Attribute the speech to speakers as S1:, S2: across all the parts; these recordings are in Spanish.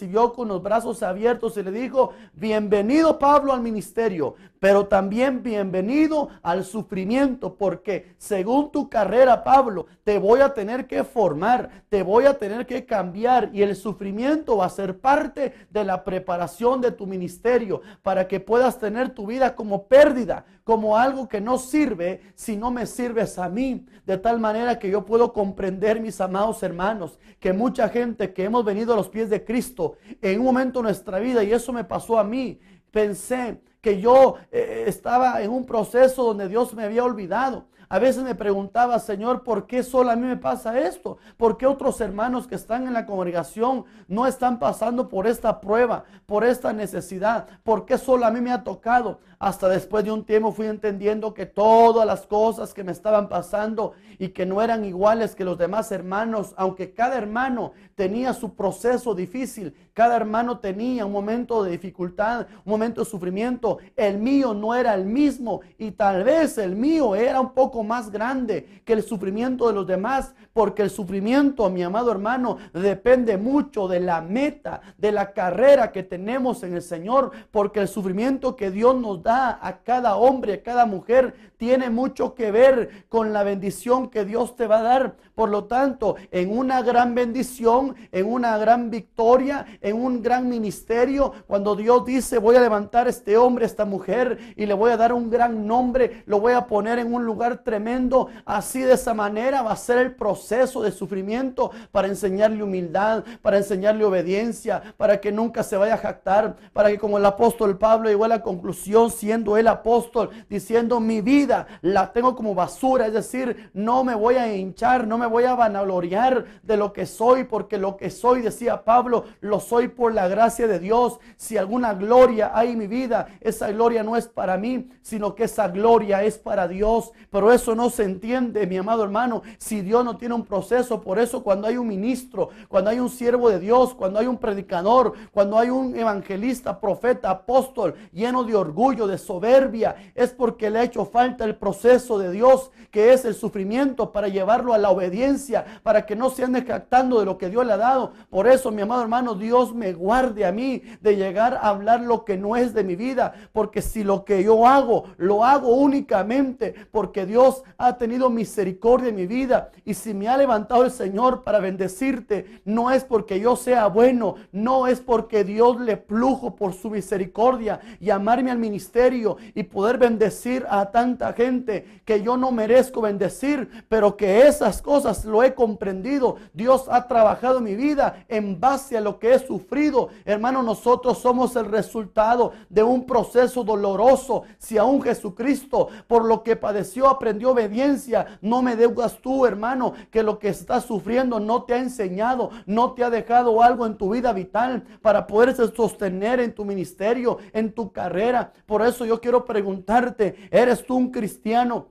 S1: recibió con los brazos abiertos y le dijo: bienvenido, Pablo, al ministerio, pero también bienvenido al sufrimiento, porque según tu carrera, Pablo, te voy a tener que formar, te voy a tener que cambiar, y el sufrimiento va a ser parte de la preparación de tu ministerio, para que puedas tener tu vida como pérdida, como algo que no sirve si no me sirves a mí. De tal manera que yo puedo comprender, mis amados hermanos, que mucha gente que hemos venido a los pies de Cristo en un momento de nuestra vida, y eso me pasó a mí, pensé que yo estaba en un proceso donde Dios me había olvidado. A veces me preguntaba: Señor, ¿por qué solo a mí me pasa esto? ¿Por qué otros hermanos que están en la congregación no están pasando por esta prueba, por esta necesidad? ¿Por qué solo a mí me ha tocado? Hasta después de un tiempo fui entendiendo que todas las cosas que me estaban pasando y que no eran iguales que los demás hermanos, aunque cada hermano tenía su proceso difícil, cada hermano tenía un momento de dificultad, un momento de sufrimiento, el mío no era el mismo, y tal vez el mío era un poco más grande que el sufrimiento de los demás, porque el sufrimiento, mi amado hermano, depende mucho de la meta, de la carrera que tenemos en el Señor, porque el sufrimiento que Dios nos da a cada hombre, a cada mujer, tiene mucho que ver con la bendición que Dios te va a dar. Por lo tanto, en una gran bendición, en una gran victoria, en un gran ministerio, cuando Dios dice: voy a levantar a este hombre, a esta mujer, y le voy a dar un gran nombre, lo voy a poner en un lugar tremendo, así, de esa manera va a ser el proceso de sufrimiento, para enseñarle humildad, para enseñarle obediencia, para que nunca se vaya a jactar, para que, como el apóstol Pablo llegó a la conclusión, siendo el apóstol, diciendo: mi vida la tengo como basura, es decir, no me voy a hinchar, no me voy a vanagloriar de lo que soy, porque lo que soy, decía Pablo, lo soy por la gracia de Dios. Si alguna gloria hay en mi vida, esa gloria no es para mí, sino que esa gloria es para Dios. Pero eso no se entiende, mi amado hermano, si Dios no tiene un proceso. Por eso, cuando hay un ministro, cuando hay un siervo de Dios, cuando hay un predicador, cuando hay un evangelista, profeta, apóstol, lleno de orgullo, de soberbia, es porque le ha hecho falta el proceso de Dios, que es el sufrimiento, para llevarlo a la obediencia, para que no se ande jactando de lo que Dios le ha dado. Por eso, mi amado hermano, Dios me guarde a mí de llegar a hablar lo que no es de mi vida, porque si lo que yo hago, lo hago únicamente porque Dios ha tenido misericordia en mi vida, y si me ha levantado el Señor para bendecirte, no es porque yo sea bueno, no es porque Dios le plujo por su misericordia llamarme al ministerio y poder bendecir a tanta gente que yo no merezco bendecir, pero que esas cosas lo he comprendido. Dios ha trabajado en mi vida en base a lo que he sufrido. Hermano, nosotros somos el resultado de un proceso doloroso. Si aún Jesucristo, por lo que padeció, aprendió obediencia, no me deudas tú, hermano, que lo que estás sufriendo no te ha enseñado, no te ha dejado algo en tu vida vital para poderse sostener en tu ministerio, en tu carrera. Por eso yo quiero preguntarte: ¿eres tú un cristiano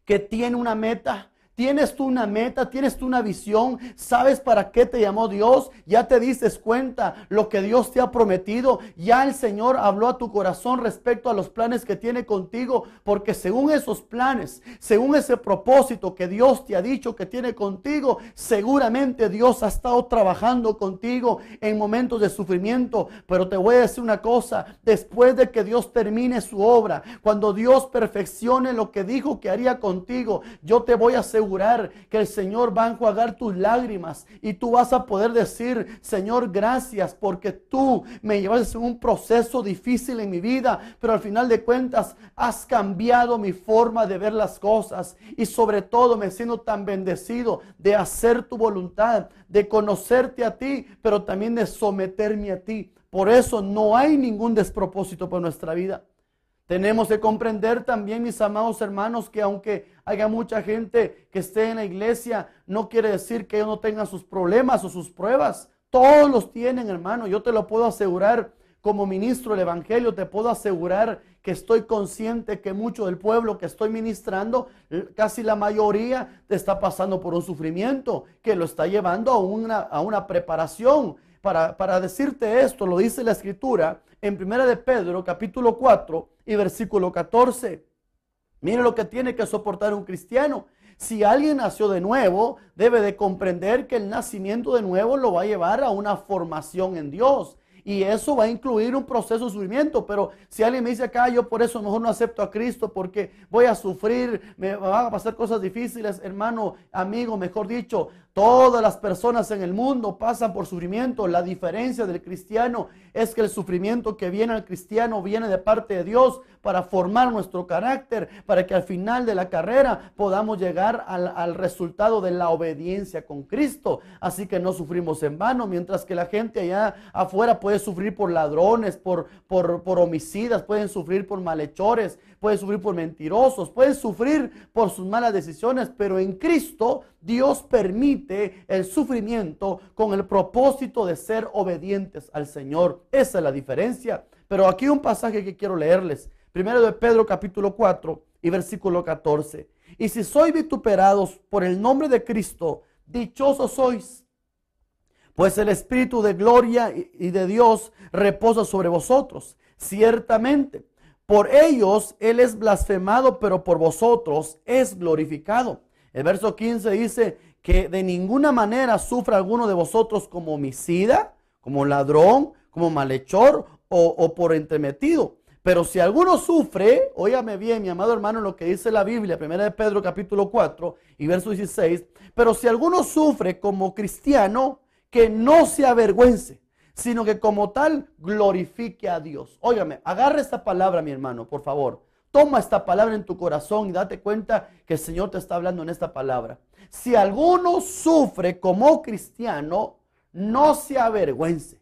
S1: que tiene una meta? ¿Tienes tú una meta? ¿Tienes tú una visión? ¿Sabes para qué te llamó Dios? ¿Ya te diste cuenta lo que Dios te ha prometido? ¿Ya el Señor habló a tu corazón respecto a los planes que tiene contigo? Porque según esos planes, según ese propósito que Dios te ha dicho que tiene contigo, seguramente Dios ha estado trabajando contigo en momentos de sufrimiento. Pero te voy a decir una cosa: después de que Dios termine su obra, cuando Dios perfeccione lo que dijo que haría contigo, yo te voy a asegurar que el Señor va a enjuagar tus lágrimas, y tú vas a poder decir: Señor, gracias, porque tú me llevaste en un proceso difícil en mi vida, pero al final de cuentas has cambiado mi forma de ver las cosas, y sobre todo me siento tan bendecido de hacer tu voluntad, de conocerte a ti, pero también de someterme a ti. Por eso no hay ningún despropósito para nuestra vida. Tenemos que comprender también, mis amados hermanos, que aunque haya mucha gente que esté en la iglesia, no quiere decir que ellos no tengan sus problemas o sus pruebas. Todos los tienen, hermano. Yo te lo puedo asegurar como ministro del evangelio. Te puedo asegurar que estoy consciente que mucho del pueblo que estoy ministrando, casi la mayoría, te está pasando por un sufrimiento que lo está llevando a una preparación. Para decirte esto, lo dice la Escritura en 1 de Pedro, capítulo 4 y versículo 14. Mire lo que tiene que soportar un cristiano. Si alguien nació de nuevo, debe de comprender que el nacimiento de nuevo lo va a llevar a una formación en Dios. Y eso va a incluir un proceso de sufrimiento. Pero si alguien me dice acá, yo por eso mejor no acepto a Cristo porque voy a sufrir, me van a pasar cosas difíciles, hermano, amigo, mejor dicho, todas las personas en el mundo pasan por sufrimiento. La diferencia del cristiano es que el sufrimiento que viene al cristiano viene de parte de Dios para formar nuestro carácter, para que al final de la carrera podamos llegar al resultado de la obediencia con Cristo. Así que no sufrimos en vano, mientras que la gente allá afuera puede sufrir por ladrones, por homicidas, pueden sufrir por malhechores, pueden sufrir por mentirosos, pueden sufrir por sus malas decisiones, pero en Cristo Dios permite el sufrimiento con el propósito de ser obedientes al Señor. Esa es la diferencia. Pero aquí un pasaje que quiero leerles. Primero de Pedro capítulo 4 y versículo 14. Y si sois vituperados por el nombre de Cristo, dichosos sois, pues el Espíritu de gloria y de Dios reposa sobre vosotros. Ciertamente, por ellos Él es blasfemado, pero por vosotros es glorificado. El verso 15 dice que de ninguna manera sufra alguno de vosotros como homicida, como ladrón, como malhechor o por entremetido. Pero si alguno sufre, óigame bien, mi amado hermano, lo que dice la Biblia, 1 de Pedro capítulo 4 y verso 16. Pero si alguno sufre como cristiano, que no se avergüence, sino que como tal glorifique a Dios. Óigame, agarra esta palabra, mi hermano, por favor. Toma esta palabra en tu corazón y date cuenta que el Señor te está hablando en esta palabra. Si alguno sufre como cristiano, no se avergüence.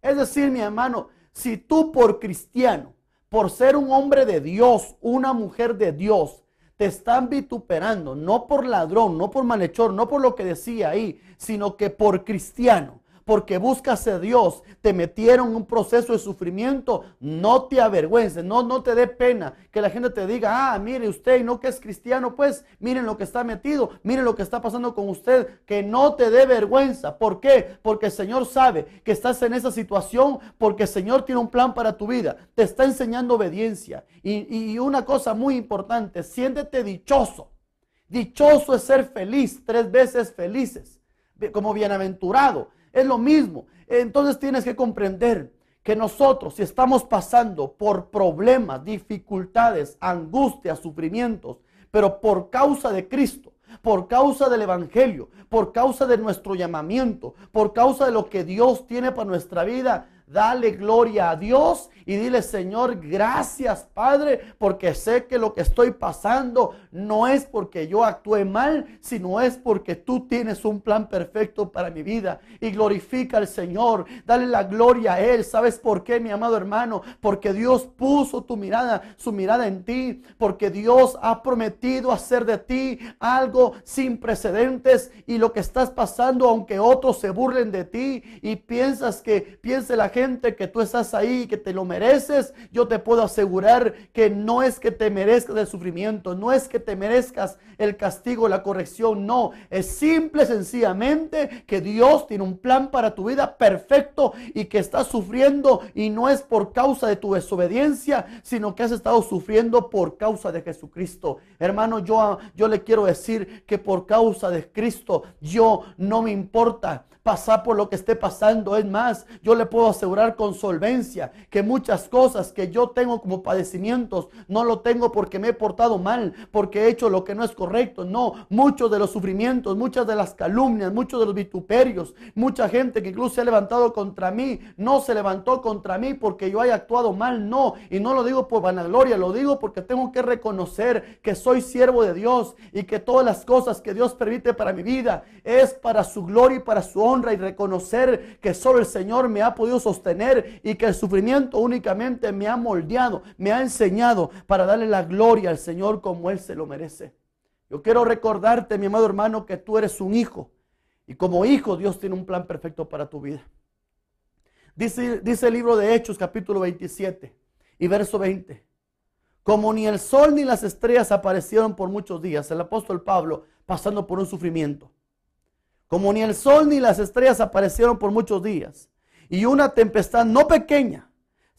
S1: Es decir, mi hermano, si tú por cristiano, por ser un hombre de Dios, una mujer de Dios, te están vituperando, no por ladrón, no por malhechor, no por lo que decía ahí, sino que por cristiano, porque buscas a Dios, te metieron en un proceso de sufrimiento, no te avergüences, no te dé pena que la gente te diga, mire usted, no que es cristiano, pues miren lo que está metido, miren lo que está pasando con usted, que no te dé vergüenza. ¿Por qué? Porque el Señor sabe que estás en esa situación, porque el Señor tiene un plan para tu vida, te está enseñando obediencia. Y una cosa muy importante, siéntete dichoso. Dichoso es ser feliz, 3 veces felices, como bienaventurado. Es lo mismo. Entonces tienes que comprender que nosotros, si estamos pasando por problemas, dificultades, angustias, sufrimientos, pero por causa de Cristo, por causa del Evangelio, por causa de nuestro llamamiento, por causa de lo que Dios tiene para nuestra vida, dale gloria a Dios y dile, Señor, gracias, Padre, porque sé que lo que estoy pasando no es porque yo actué mal, sino es porque tú tienes un plan perfecto para mi vida. Y glorifica al Señor, dale la gloria a Él. ¿Sabes por qué, mi amado hermano? Porque Dios puso su mirada en ti, porque Dios ha prometido hacer de ti algo sin precedentes, y lo que estás pasando, aunque otros se burlen de ti y piense la gente que tú estás ahí, que te lo mereces, yo te puedo asegurar que no es que te merezcas el sufrimiento, no es que te merezcas el castigo, la corrección, no, es simple, sencillamente que Dios tiene un plan para tu vida perfecto y que estás sufriendo, y no es por causa de tu desobediencia, sino que has estado sufriendo por causa de Jesucristo. Hermano, yo le quiero decir que por causa de Cristo, yo no me importa pasar por lo que esté pasando. Es más, yo le puedo asegurar con solvencia que muchas cosas que yo tengo como padecimientos no lo tengo porque me he portado mal, porque he hecho lo que no es correcto. No, muchos de los sufrimientos, muchas de las calumnias, muchos de los vituperios, mucha gente que incluso se ha levantado contra mí, no se levantó contra mí porque yo haya actuado mal, no. Y no lo digo por vanagloria, lo digo porque tengo que reconocer que soy siervo de Dios y que todas las cosas que Dios permite para mi vida es para su gloria y para su honra, y reconocer que solo el Señor me ha podido sostener y que el sufrimiento únicamente me ha moldeado, me ha enseñado para darle la gloria al Señor como Él se lo merece. Yo quiero recordarte, mi amado hermano, que tú eres un hijo, y como hijo Dios tiene un plan perfecto para tu vida. Dice el libro de Hechos capítulo 27 y verso 20. Como ni el sol ni las estrellas aparecieron por muchos días, el apóstol Pablo pasando por un sufrimiento. Como ni el sol ni las estrellas aparecieron por muchos días, y una tempestad no pequeña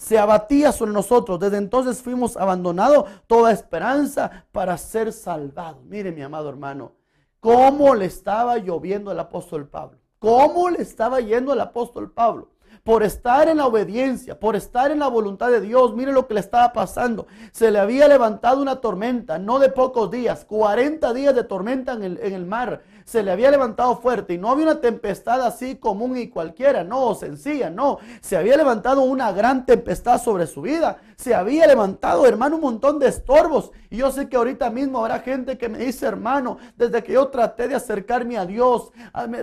S1: se abatía sobre nosotros. Desde entonces fuimos abandonados toda esperanza para ser salvados. Mire, mi amado hermano, cómo le estaba lloviendo al apóstol Pablo. Cómo le estaba yendo al apóstol Pablo. Por estar en la obediencia, por estar en la voluntad de Dios. Mire lo que le estaba pasando. Se le había levantado una tormenta, no de pocos días, 40 días de tormenta en el mar. Se le había levantado fuerte y no había una tempestad así común y cualquiera, no, sencilla, no. Se había levantado una gran tempestad sobre su vida. Se había levantado, hermano, un montón de estorbos. Y yo sé que ahorita mismo habrá gente que me dice, hermano, desde que yo traté de acercarme a Dios,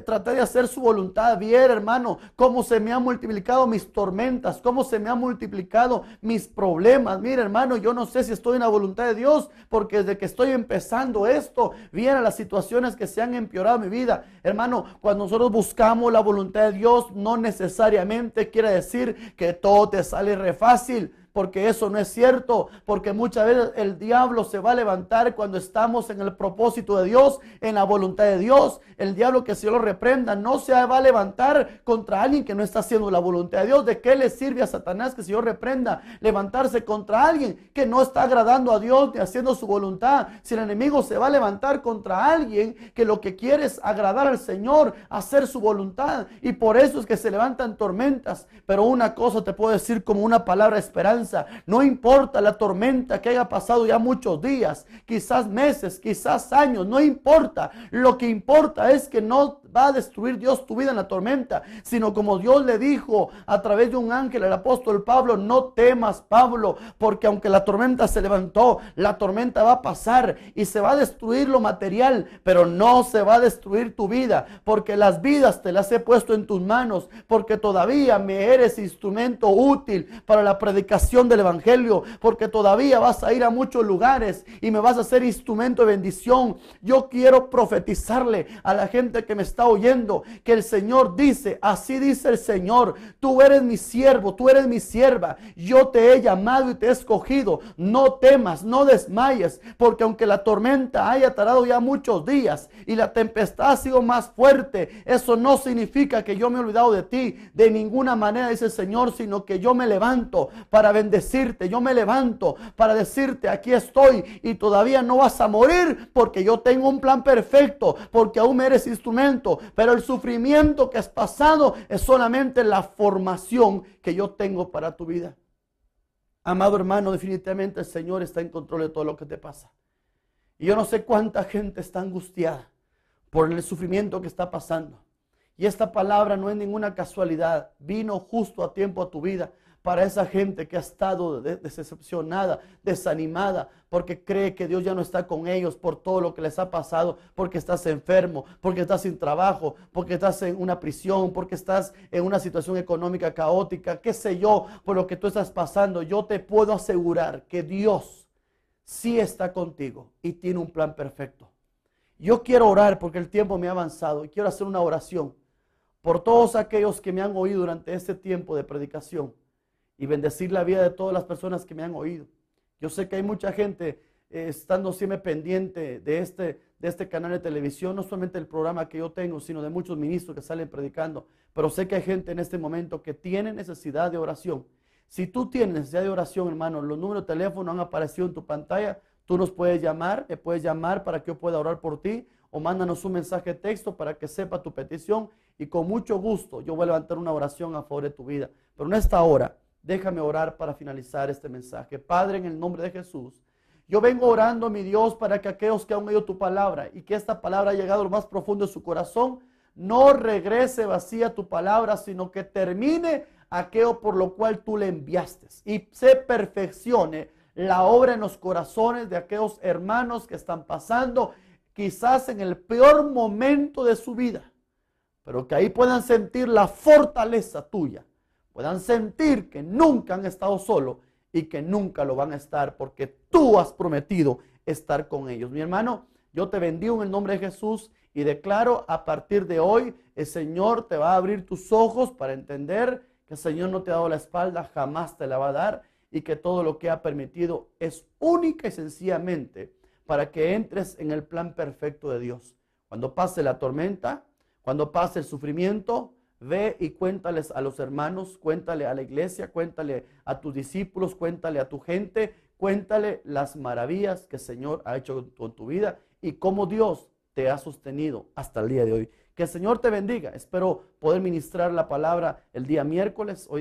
S1: traté de hacer su voluntad, bien, hermano, cómo se me han multiplicado mis tormentas, cómo se me han multiplicado mis problemas. Mira, hermano, yo no sé si estoy en la voluntad de Dios, porque desde que estoy empezando esto, vienen las situaciones que se han empeorado mi vida. Hermano, cuando nosotros buscamos la voluntad de Dios, no necesariamente quiere decir que todo te sale re fácil. Porque eso no es cierto, porque muchas veces el diablo se va a levantar cuando estamos en el propósito de Dios, en la voluntad de Dios. El diablo, que se lo reprenda, no se va a levantar contra alguien que no está haciendo la voluntad de Dios. ¿De qué le sirve a Satanás, que se lo reprenda, levantarse contra alguien que no está agradando a Dios ni haciendo su voluntad? Si el enemigo se va a levantar contra alguien que lo que quiere es agradar al Señor, hacer su voluntad, y por eso es que se levantan tormentas. Pero una cosa te puedo decir como una palabra de esperanza: no importa la tormenta que haya pasado ya muchos días, quizás meses, quizás años, no importa. Lo que importa es que no va a destruir Dios tu vida en la tormenta, sino como Dios le dijo a través de un ángel al apóstol Pablo: no temas, Pablo, porque aunque la tormenta se levantó, la tormenta va a pasar y se va a destruir lo material, pero no se va a destruir tu vida, porque las vidas te las he puesto en tus manos, porque todavía me eres instrumento útil para la predicación del evangelio, porque todavía vas a ir a muchos lugares y me vas a hacer instrumento de bendición. Yo quiero profetizarle a la gente que me está oyendo que el Señor dice, así dice el Señor: tú eres mi siervo, tú eres mi sierva, yo te he llamado y te he escogido. No temas, no desmayes, porque aunque la tormenta haya tardado ya muchos días y la tempestad ha sido más fuerte, eso no significa que yo me he olvidado de ti. De ninguna manera, dice el Señor, sino que yo me levanto para bendecirte. Yo me levanto para decirte: aquí estoy y todavía no vas a morir, porque yo tengo un plan perfecto, porque aún eres instrumento. Pero el sufrimiento que has pasado es solamente la formación que yo tengo para tu vida. Amado hermano, definitivamente el Señor está en control de todo lo que te pasa. Y yo no sé cuánta gente está angustiada por el sufrimiento que está pasando. Y esta palabra no es ninguna casualidad, vino justo a tiempo a tu vida, para esa gente que ha estado decepcionada, desanimada, porque cree que Dios ya no está con ellos por todo lo que les ha pasado, porque estás enfermo, porque estás sin trabajo, porque estás en una prisión, porque estás en una situación económica caótica, qué sé yo, por lo que tú estás pasando. Yo te puedo asegurar que Dios sí está contigo y tiene un plan perfecto. Yo quiero orar porque el tiempo me ha avanzado y quiero hacer una oración por todos aquellos que me han oído durante este tiempo de predicación y bendecir la vida de todas las personas que me han oído. Yo sé que hay mucha gente estando siempre pendiente de este canal de televisión, no solamente el programa que yo tengo, sino de muchos ministros que salen predicando. Pero sé que hay gente en este momento que tiene necesidad de oración. Si tú tienes necesidad de oración, hermano, los números de teléfono han aparecido en tu pantalla. Tú nos puedes llamar, me puedes llamar para que yo pueda orar por ti, o mándanos un mensaje de texto para que sepa tu petición, y con mucho gusto yo voy a levantar una oración a favor de tu vida. Pero en esta hora, déjame orar para finalizar este mensaje. Padre, en el nombre de Jesús, yo vengo orando, mi Dios, para que aquellos que han oído tu palabra y que esta palabra ha llegado a lo más profundo de su corazón, no regrese vacía tu palabra, sino que termine aquello por lo cual tú le enviaste y se perfeccione la obra en los corazones de aquellos hermanos que están pasando quizás en el peor momento de su vida, pero que ahí puedan sentir la fortaleza tuya, puedan sentir que nunca han estado solos y que nunca lo van a estar, porque tú has prometido estar con ellos. Mi hermano, yo te bendigo en el nombre de Jesús y declaro a partir de hoy, el Señor te va a abrir tus ojos para entender que el Señor no te ha dado la espalda, jamás te la va a dar, y que todo lo que ha permitido es única y sencillamente para que entres en el plan perfecto de Dios. Cuando pase la tormenta, cuando pase el sufrimiento, Ve y cuéntales a los hermanos, cuéntale a la iglesia, cuéntale a tus discípulos, cuéntale a tu gente, cuéntale las maravillas que el Señor ha hecho con tu vida y cómo Dios te ha sostenido hasta el día de hoy. Que el Señor te bendiga. Espero poder ministrar la palabra el día miércoles. Hoy